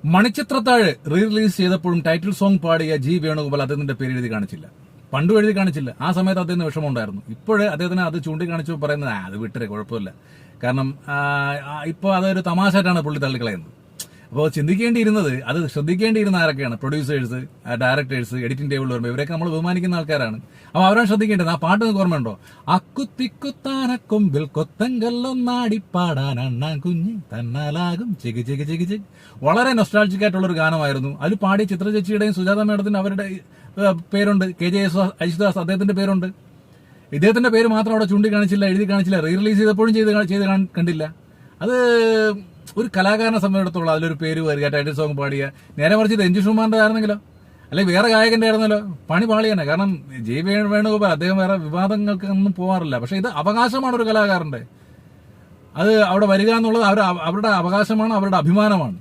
Manichitrathazhu re release ചെയ്തപ്പോഴും title song പാടിയ ജി വേണുഗോപാൽ അദ്ദേഹത്തിന്റെ പേര് എഴുതി കാണിച്ചില്ല. പണ്ടും എഴുതി കാണിച്ചില്ല. ആ സമയത്ത് അദ്ദേഹത്തിന് വിഷമമുണ്ടായിരുന്നു. ഇപ്പോഴേ അദ്ദേഹത്തിന് അത് ചൂണ്ടിക്കാണിച്ചു പറയുന്നത് അത് വിട്ടരെ കുഴപ്പമില്ല, കാരണം ഇപ്പോൾ അതൊരു തമാശയായിട്ടാണ് പുള്ളി തള്ളിക്കളയുന്നത്. അപ്പോൾ ചിന്തിക്കേണ്ടിയിരുന്നത്, അത് ശ്രദ്ധിക്കേണ്ടിയിരുന്ന ആരൊക്കെയാണ്? പ്രൊഡ്യൂസേഴ്സ്, ഡയറക്ടേഴ്സ്, എഡിറ്റിംഗ് ടേബിളിൽ വരുമ്പോൾ ഇവരൊക്കെ നമ്മൾ ബഹുമാനിക്കുന്ന ആൾക്കാരാണ്. അപ്പോൾ അവരാണ് ശ്രദ്ധിക്കേണ്ടത്. ആ പാട്ട് നിങ്ങൾക്ക് ഓർമ്മയുണ്ടോ? അക്കുത്തിക്കുത്താനക്കൊമ്പിൽ കൊത്തങ്കല്ലൊന്നാടിപ്പാടാൻ അണ്ണാൻ കുഞ്ഞ് തന്നാലാകും ചികി ചികി ചികി ചികി. വളരെ നൊസ്റ്റാൾജിക് ആയിട്ടുള്ളൊരു ഗാനമായിരുന്നു. അതിൽ പാടി ചിത്ര ചേച്ചിയുടെയും സുജാത മേഡത്തിന്റെ അവരുടെ പേരുണ്ട്. KJ യേശുദാസ് അദ്ദേഹത്തിന്റെ പേരുണ്ട്. ഇദ്ദേഹത്തിന്റെ പേര് മാത്രം അവിടെ ചൂണ്ടിക്കാണിച്ചില്ല, എഴുതി കാണിച്ചില്ല. റീ റിലീസ് ചെയ്തപ്പോഴും ചെയ്ത് കണ്ടില്ല. അത് ഒരു കലാകാരനെ സംബന്ധിച്ചിടത്തോളം അതിലൊരു പേര് വരിക, ടൈറ്റിൽ സോങ് പാടിയ. നേരെ മറിച്ച് ഇത് എൻജി ഷുമാറിന്റെ ആയിരുന്നെങ്കിലോ, അല്ലെങ്കിൽ വേറെ ഗായകന്റെ ആയിരുന്നല്ലോ, പണി പാളിയാണ്. കാരണം ജി വേണുഗോപാൽ അദ്ദേഹം വേറെ വിവാദങ്ങൾക്ക് ഒന്നും പോകാറില്ല. പക്ഷെ ഇത് അവകാശമാണ് ഒരു കലാകാരന്റെ. അത് അവിടെ വരിക എന്നുള്ളത് അവരുടെ അവകാശമാണ്, അവരുടെ അഭിമാനമാണ്.